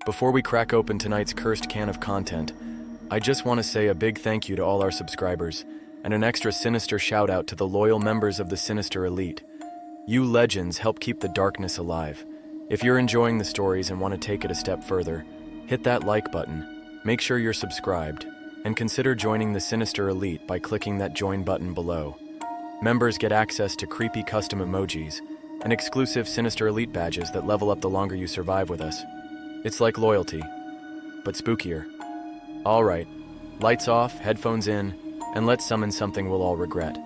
Before we crack open tonight's cursed can of content, I just want to say a big thank you to all our subscribers, and an extra Sinister shout out to the loyal members of the Sinister Elite. You legends help keep the darkness alive. If you're enjoying the stories and want to take it a step further, hit that like button, make sure you're subscribed, and consider joining the Sinister Elite by clicking that join button below. Members get access to creepy custom emojis and exclusive Sinister Elite badges that level up the longer you survive with us. It's like loyalty, but spookier. All right, lights off, headphones in, and let's summon something we'll all regret.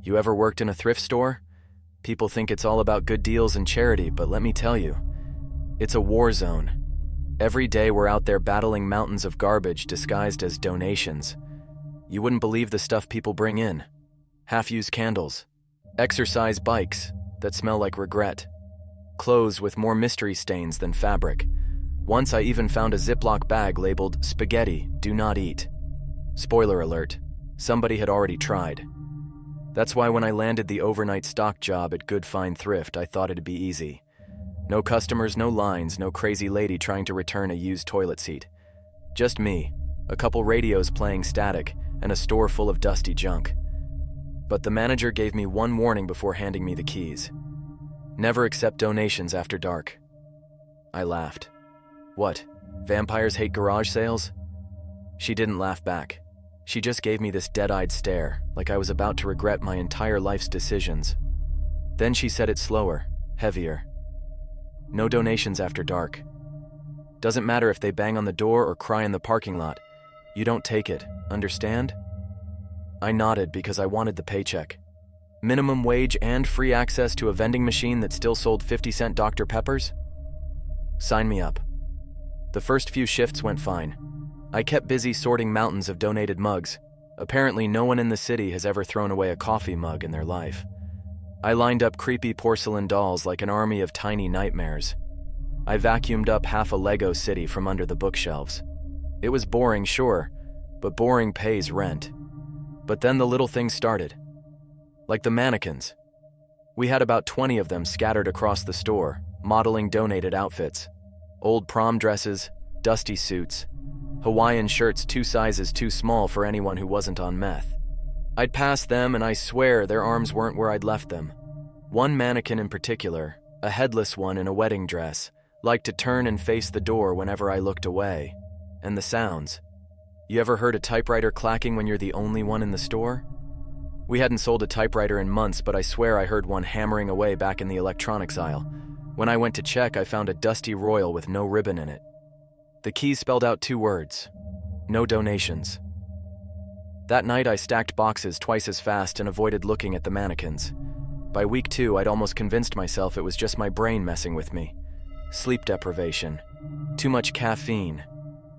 You ever worked in a thrift store? People think it's all about good deals and charity, but let me tell you, it's a war zone. Every day we're out there battling mountains of garbage disguised as donations. You wouldn't believe the stuff people bring in. Half-used candles, exercise bikes that smell like regret, clothes with more mystery stains than fabric. Once I even found a Ziploc bag labeled "Spaghetti, do not eat." Spoiler alert, somebody had already tried. That's why when I landed the overnight stock job at Good Fine Thrift, I thought it'd be easy. No customers, no lines, no crazy lady trying to return a used toilet seat. Just me, a couple radios playing static, and a store full of dusty junk. But the manager gave me one warning before handing me the keys. Never accept donations after dark. I laughed. What, vampires hate garage sales? She didn't laugh back. She just gave me this dead-eyed stare, like I was about to regret my entire life's decisions. Then she said it slower, heavier. No donations after dark. Doesn't matter if they bang on the door or cry in the parking lot. You don't take it, understand? I nodded because I wanted the paycheck. Minimum wage and free access to a vending machine that still sold 50-cent Dr. Peppers? Sign me up. The first few shifts went fine. I kept busy sorting mountains of donated mugs. Apparently no one in the city has ever thrown away a coffee mug in their life. I lined up creepy porcelain dolls like an army of tiny nightmares. I vacuumed up half a Lego city from under the bookshelves. It was boring, sure, but boring pays rent. But then the little things started. Like the mannequins. We had about 20 of them scattered across the store, modeling donated outfits. Old prom dresses, dusty suits, Hawaiian shirts 2 sizes too small for anyone who wasn't on meth. I'd pass them and I swear their arms weren't where I'd left them. One mannequin in particular, a headless one in a wedding dress, liked to turn and face the door whenever I looked away. And the sounds. You ever heard a typewriter clacking when you're the only one in the store? We hadn't sold a typewriter in months, but I swear I heard one hammering away back in the electronics aisle. When I went to check, I found a dusty Royal with no ribbon in it. The keys spelled out 2 words: no donations. That night I stacked boxes twice as fast and avoided looking at the mannequins. By week 2, I'd almost convinced myself it was just my brain messing with me. Sleep deprivation, too much caffeine,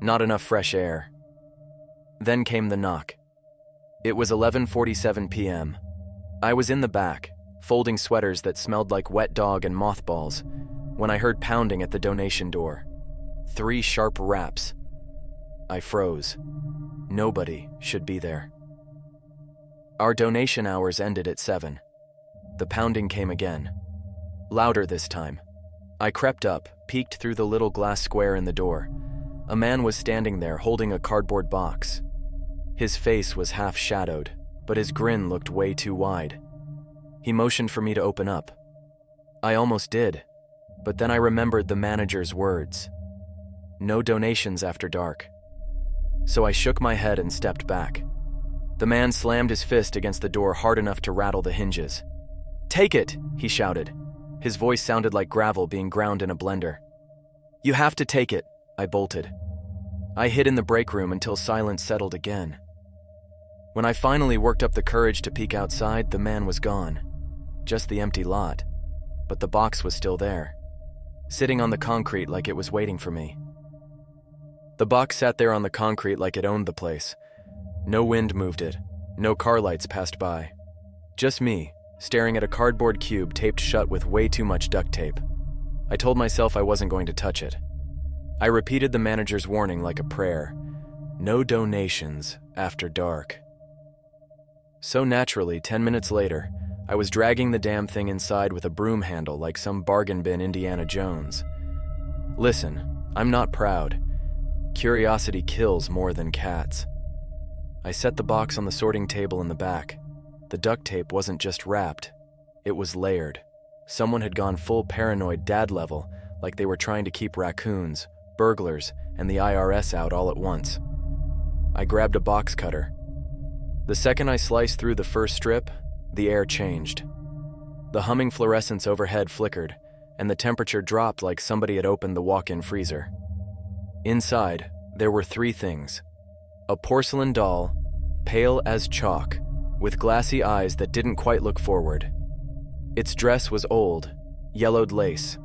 not enough fresh air. Then came the knock. It was 11:47 p.m. I was in the back, folding sweaters that smelled like wet dog and mothballs, when I heard pounding at the donation door. 3 sharp raps. I froze. Nobody should be there. Our donation hours ended at 7. The pounding came again. Louder this time. I crept up, peeked through the little glass square in the door. A man was standing there holding a cardboard box. His face was half shadowed, but his grin looked way too wide. He motioned for me to open up. I almost did, but then I remembered the manager's words. No donations after dark. So I shook my head and stepped back. The man slammed his fist against the door hard enough to rattle the hinges. "Take it!" he shouted. His voice sounded like gravel being ground in a blender. "You have to take it," I bolted. I hid in the break room until silence settled again. When I finally worked up the courage to peek outside, the man was gone. Just the empty lot. But the box was still there, sitting on the concrete like it was waiting for me. The box sat there on the concrete like it owned the place. No wind moved it. No car lights passed by. Just me, staring at a cardboard cube taped shut with way too much duct tape. I told myself I wasn't going to touch it. I repeated the manager's warning like a prayer. No donations after dark. So naturally, 10 minutes later, I was dragging the damn thing inside with a broom handle like some bargain bin Indiana Jones. Listen, I'm not proud. Curiosity kills more than cats. I set the box on the sorting table in the back. The duct tape wasn't just wrapped, it was layered. Someone had gone full paranoid dad level, like they were trying to keep raccoons, burglars, and the IRS out all at once. I grabbed a box cutter. The second I sliced through the first strip, the air changed. The humming fluorescence overhead flickered, and the temperature dropped like somebody had opened the walk-in freezer. Inside, there were 3 things. A porcelain doll, pale as chalk, with glassy eyes that didn't quite look forward. Its dress was old, yellowed lace.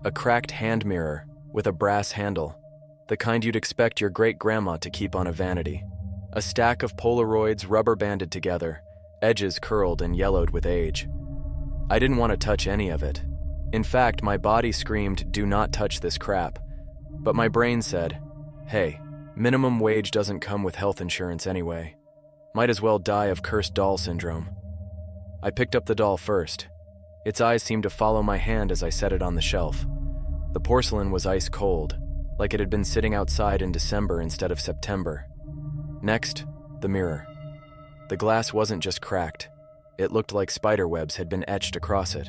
A cracked hand mirror with a brass handle, the kind you'd expect your great-grandma to keep on a vanity. A stack of Polaroids rubber-banded together, edges curled and yellowed with age. I didn't want to touch any of it. In fact, my body screamed, "Do not touch this crap." But my brain said, hey, minimum wage doesn't come with health insurance anyway. Might as well die of cursed doll syndrome. I picked up the doll first. Its eyes seemed to follow my hand as I set it on the shelf. The porcelain was ice cold, like it had been sitting outside in December instead of September. Next, the mirror. The glass wasn't just cracked. It looked like spider webs had been etched across it.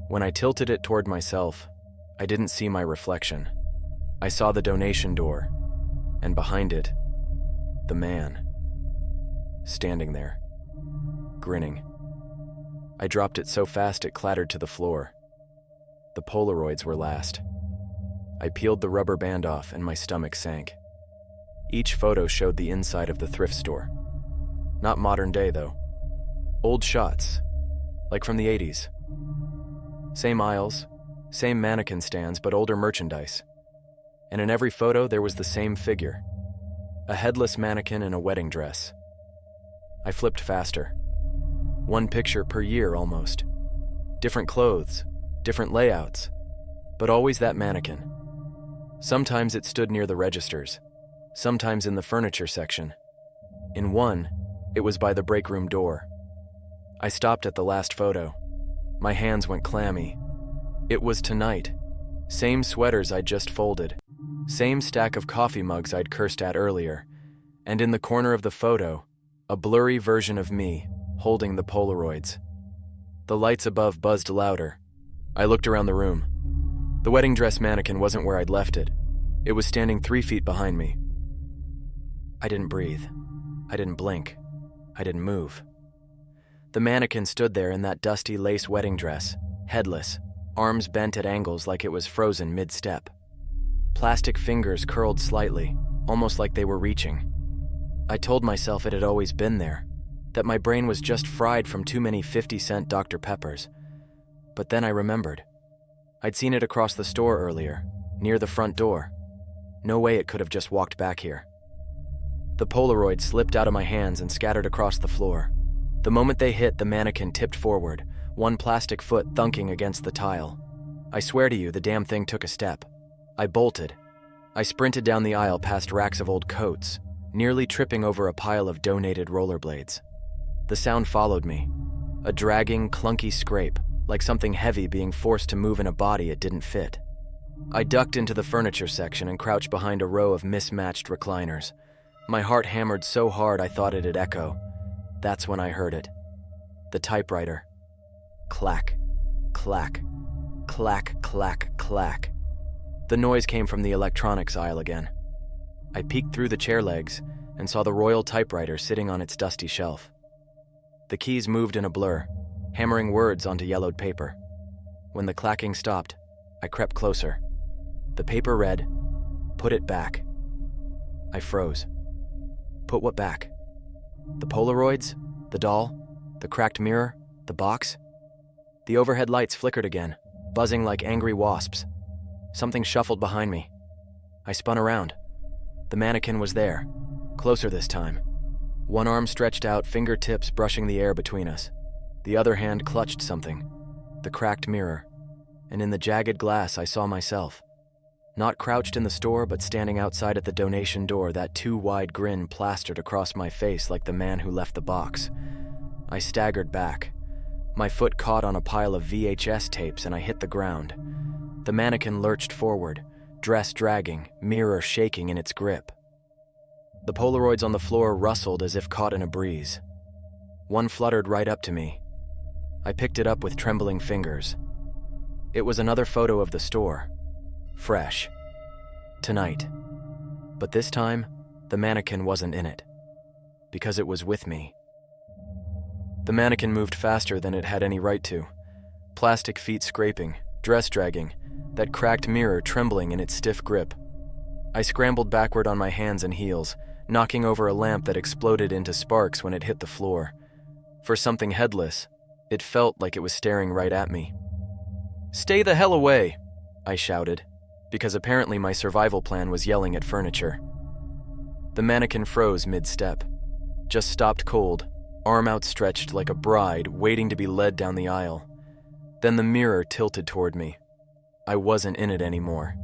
When I tilted it toward myself, I didn't see my reflection. I saw the donation door, and behind it, the man. Standing there, grinning. I dropped it so fast it clattered to the floor. The Polaroids were last. I peeled the rubber band off and my stomach sank. Each photo showed the inside of the thrift store. Not modern day, though. Old shots, like from the 80s. Same aisles, same mannequin stands, but older merchandise. And in every photo, there was the same figure. A headless mannequin in a wedding dress. I flipped faster. 1 picture per year, almost. Different clothes, different layouts, but always that mannequin. Sometimes it stood near the registers, sometimes in the furniture section. In one, it was by the break room door. I stopped at the last photo. My hands went clammy. It was tonight. Same sweaters I'd just folded. Same stack of coffee mugs I'd cursed at earlier. And in the corner of the photo, a blurry version of me, holding the Polaroids. The lights above buzzed louder. I looked around the room. The wedding dress mannequin wasn't where I'd left it. It was standing 3 feet behind me. I didn't breathe. I didn't blink. I didn't move. The mannequin stood there in that dusty lace wedding dress, headless, arms bent at angles like it was frozen mid-step. Plastic fingers curled slightly, almost like they were reaching. I told myself it had always been there, that my brain was just fried from too many 50-cent Dr. Peppers. But then I remembered. I'd seen it across the store earlier, near the front door. No way it could have just walked back here. The Polaroid slipped out of my hands and scattered across the floor. The moment they hit, the mannequin tipped forward, one plastic foot thunking against the tile. I swear to you, the damn thing took a step. I bolted. I sprinted down the aisle past racks of old coats, nearly tripping over a pile of donated rollerblades. The sound followed me, a dragging, clunky scrape, like something heavy being forced to move in a body it didn't fit. I ducked into the furniture section and crouched behind a row of mismatched recliners. My heart hammered so hard I thought it'd echo. That's when I heard it. The typewriter. Clack, clack, clack, clack, clack. The noise came from the electronics aisle again. I peeked through the chair legs and saw the royal typewriter sitting on its dusty shelf. The keys moved in a blur, hammering words onto yellowed paper. When the clacking stopped, I crept closer. The paper read, "Put it back." I froze. Put what back? The Polaroids? The doll? The cracked mirror? The box? The overhead lights flickered again, buzzing like angry wasps. Something shuffled behind me. I spun around. The mannequin was there, closer this time. One arm stretched out, fingertips brushing the air between us. The other hand clutched something, the cracked mirror, and in the jagged glass I saw myself. Not crouched in the store, but standing outside at the donation door, that too wide grin plastered across my face like the man who left the box. I staggered back. My foot caught on a pile of VHS tapes and I hit the ground. The mannequin lurched forward, dress dragging, mirror shaking in its grip. The Polaroids on the floor rustled as if caught in a breeze. One fluttered right up to me. I picked it up with trembling fingers. It was another photo of the store. Fresh. Tonight. But this time, the mannequin wasn't in it. Because it was with me. The mannequin moved faster than it had any right to. Plastic feet scraping, dress dragging, that cracked mirror trembling in its stiff grip. I scrambled backward on my hands and heels, knocking over a lamp that exploded into sparks when it hit the floor. For something headless, it felt like it was staring right at me. "Stay the hell away," I shouted, because apparently my survival plan was yelling at furniture. The mannequin froze mid-step, just stopped cold, arm outstretched like a bride waiting to be led down the aisle. Then the mirror tilted toward me. I wasn't in it anymore.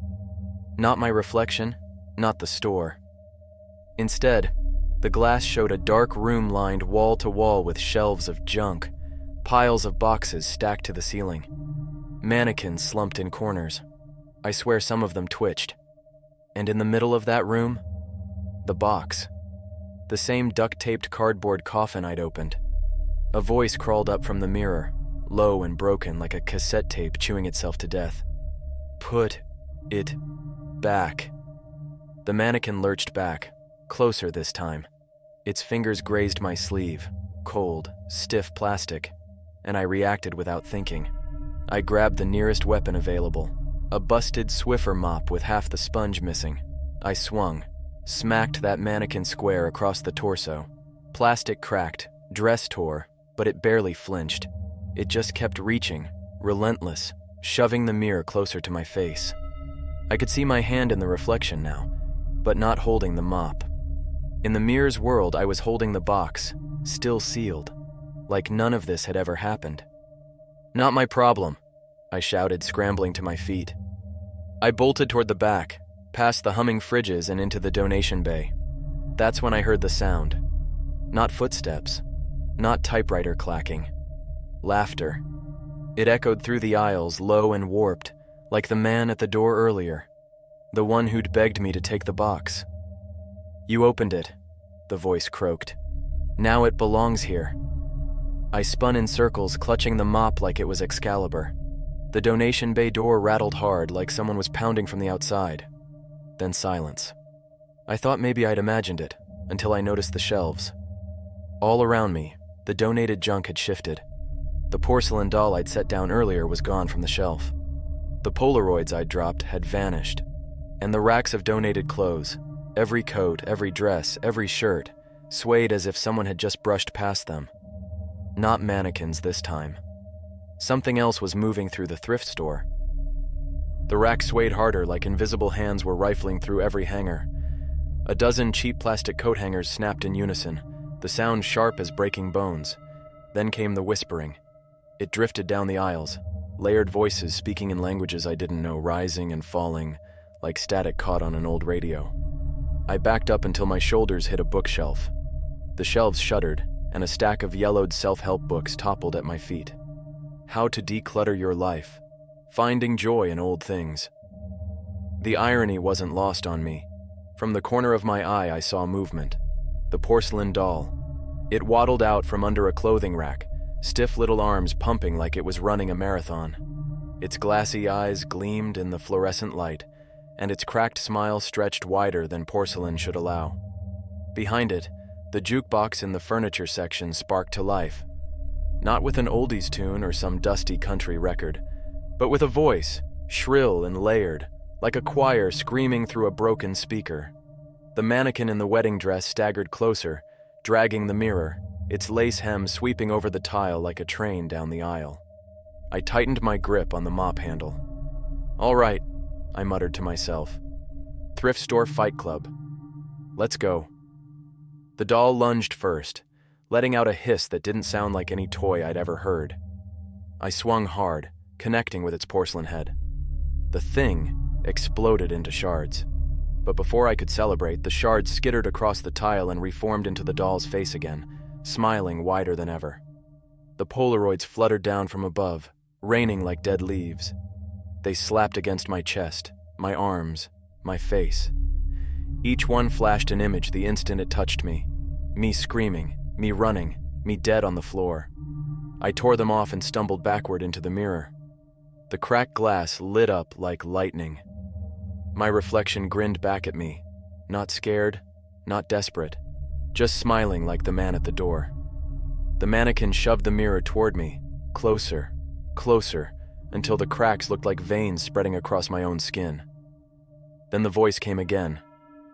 Not my reflection, not the store. Instead, the glass showed a dark room lined wall to wall with shelves of junk, piles of boxes stacked to the ceiling. Mannequins slumped in corners. I swear some of them twitched. And in the middle of that room, the box. The same duct-taped cardboard coffin I'd opened. A voice crawled up from the mirror, low and broken like a cassette tape chewing itself to death. "Put it back." The mannequin lurched back, closer this time. Its fingers grazed my sleeve, cold, stiff plastic, and I reacted without thinking. I grabbed the nearest weapon available, a busted Swiffer mop with half the sponge missing. I swung, smacked that mannequin square across the torso. Plastic cracked, dress tore, but it barely flinched. It just kept reaching, relentless, shoving the mirror closer to my face. I could see my hand in the reflection now, but not holding the mop. In the mirror's world, I was holding the box, still sealed, like none of this had ever happened. "Not my problem," I shouted, scrambling to my feet. I bolted toward the back, past the humming fridges and into the donation bay. That's when I heard the sound. Not footsteps, not typewriter clacking. Laughter. It echoed through the aisles, low and warped, like the man at the door earlier, the one who'd begged me to take the box. "You opened it," the voice croaked. "Now it belongs here." I spun in circles, clutching the mop like it was Excalibur. The donation bay door rattled hard, like someone was pounding from the outside. Then silence. I thought maybe I'd imagined it, until I noticed the shelves. All around me, the donated junk had shifted. The porcelain doll I'd set down earlier was gone from the shelf. The Polaroids I'd dropped had vanished, and the racks of donated clothes, every coat, every dress, every shirt, swayed as if someone had just brushed past them. Not mannequins this time. Something else was moving through the thrift store. The rack swayed harder, like invisible hands were rifling through every hanger. A dozen cheap plastic coat hangers snapped in unison, the sound sharp as breaking bones. Then came the whispering. It drifted down the aisles, layered voices speaking in languages I didn't know, rising and falling, like static caught on an old radio. I backed up until my shoulders hit a bookshelf. The shelves shuddered, and a stack of yellowed self-help books toppled at my feet. How to Declutter Your Life. Finding Joy in Old Things. The irony wasn't lost on me. From the corner of my eye, I saw movement. The porcelain doll. It waddled out from under a clothing rack, stiff little arms pumping like it was running a marathon. Its glassy eyes gleamed in the fluorescent light, and its cracked smile stretched wider than porcelain should allow. Behind it, the jukebox in the furniture section sparked to life. Not with an oldies tune or some dusty country record, but with a voice, shrill and layered, like a choir screaming through a broken speaker. The mannequin in the wedding dress staggered closer, dragging the mirror, its lace hem sweeping over the tile like a train down the aisle. I tightened my grip on the mop handle. "All right," I muttered to myself. "Thrift store fight club. Let's go." The doll lunged first, letting out a hiss that didn't sound like any toy I'd ever heard. I swung hard, connecting with its porcelain head. The thing exploded into shards. But before I could celebrate, the shards skittered across the tile and reformed into the doll's face again, smiling wider than ever. The Polaroids fluttered down from above, raining like dead leaves. They slapped against my chest, my arms, my face. Each one flashed an image the instant it touched me. Me screaming, me running, me dead on the floor. I tore them off and stumbled backward into the mirror. The cracked glass lit up like lightning. My reflection grinned back at me, not scared, not desperate, just smiling like the man at the door. The mannequin shoved the mirror toward me, closer, closer, until the cracks looked like veins spreading across my own skin. Then the voice came again,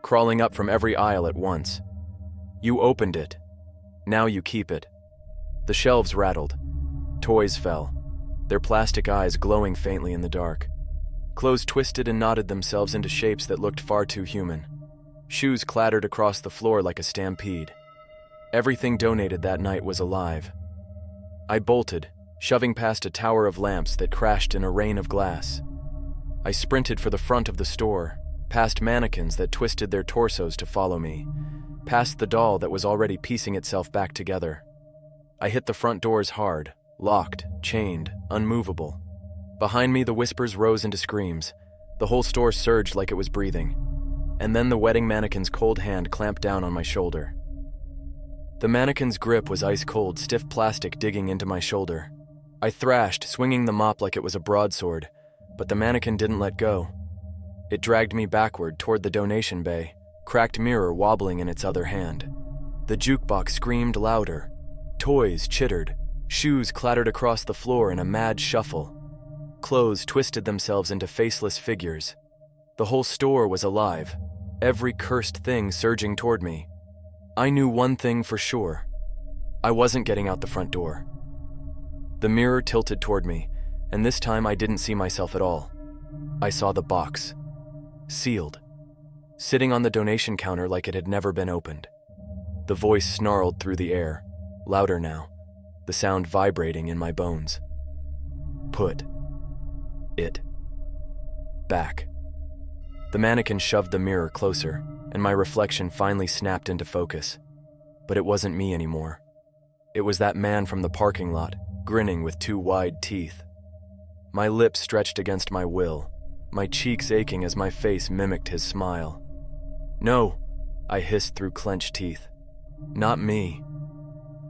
crawling up from every aisle at once. You opened it. Now you keep it. The shelves rattled. Toys fell, their plastic eyes glowing faintly in the dark. Clothes twisted and knotted themselves into shapes that looked far too human. Shoes clattered across the floor like a stampede. Everything donated that night was alive. I bolted, shoving past a tower of lamps that crashed in a rain of glass. I sprinted for the front of the store, past mannequins that twisted their torsos to follow me, past the doll that was already piecing itself back together. I hit the front doors hard, locked, chained, unmovable. Behind me, the whispers rose into screams. The whole store surged like it was breathing. And then the wedding mannequin's cold hand clamped down on my shoulder. The mannequin's grip was ice-cold, stiff plastic digging into my shoulder. I thrashed, swinging the mop like it was a broadsword, but the mannequin didn't let go. It dragged me backward toward the donation bay, cracked mirror wobbling in its other hand. The jukebox screamed louder. Toys chittered. Shoes clattered across the floor in a mad shuffle. Clothes twisted themselves into faceless figures. The whole store was alive, every cursed thing surging toward me. I knew one thing for sure. I wasn't getting out the front door. The mirror tilted toward me, and this time I didn't see myself at all. I saw the box, sealed, sitting on the donation counter like it had never been opened. The voice snarled through the air, louder now, the sound vibrating in my bones. Put it back. The mannequin shoved the mirror closer, and my reflection finally snapped into focus. But it wasn't me anymore. It was that man from the parking lot, grinning with two wide teeth. My lips stretched against my will, my cheeks aching as my face mimicked his smile. No, I hissed through clenched teeth. Not me.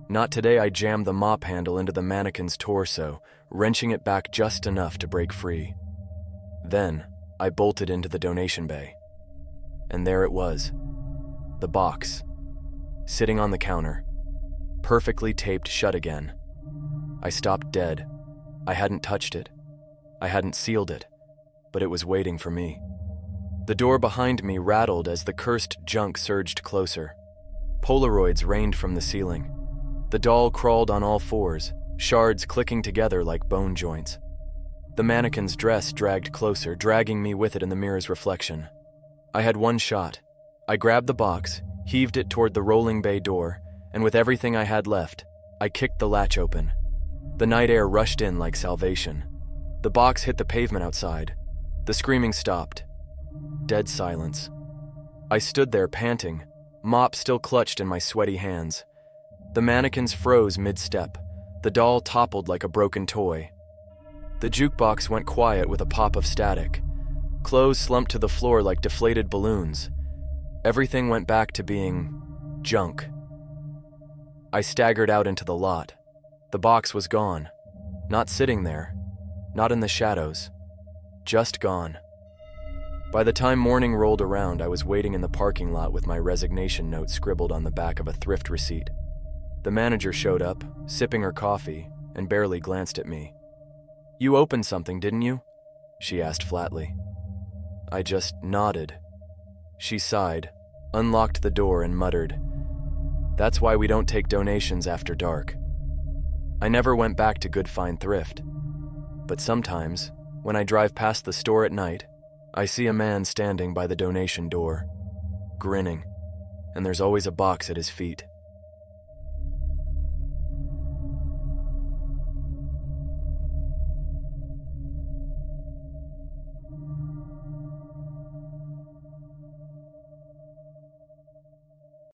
Not today. I jammed the mop handle into the mannequin's torso, wrenching it back just enough to break free. Then, I bolted into the donation bay. And there it was. The box. Sitting on the counter. Perfectly taped shut again. I stopped dead. I hadn't touched it. I hadn't sealed it. But it was waiting for me. The door behind me rattled as the cursed junk surged closer. Polaroids rained from the ceiling. The doll crawled on all fours, shards clicking together like bone joints. The mannequin's dress dragged closer, dragging me with it in the mirror's reflection. I had one shot. I grabbed the box, heaved it toward the rolling bay door, and with everything I had left, I kicked the latch open. The night air rushed in like salvation. The box hit the pavement outside. The screaming stopped. Dead silence. I stood there panting, mop still clutched in my sweaty hands. The mannequins froze mid-step. The doll toppled like a broken toy. The jukebox went quiet with a pop of static. Clothes slumped to the floor like deflated balloons. Everything went back to being junk. I staggered out into the lot. The box was gone. Not sitting there. Not in the shadows. Just gone. By the time morning rolled around, I was waiting in the parking lot with my resignation note scribbled on the back of a Thrift receipt. The manager showed up, sipping her coffee, and barely glanced at me. You opened something, didn't you? She asked flatly. I just nodded. She sighed, unlocked the door, and muttered, That's why we don't take donations after dark. I never went back to Good Fine Thrift. But sometimes, when I drive past the store at night, I see a man standing by the donation door, grinning, and there's always a box at his feet.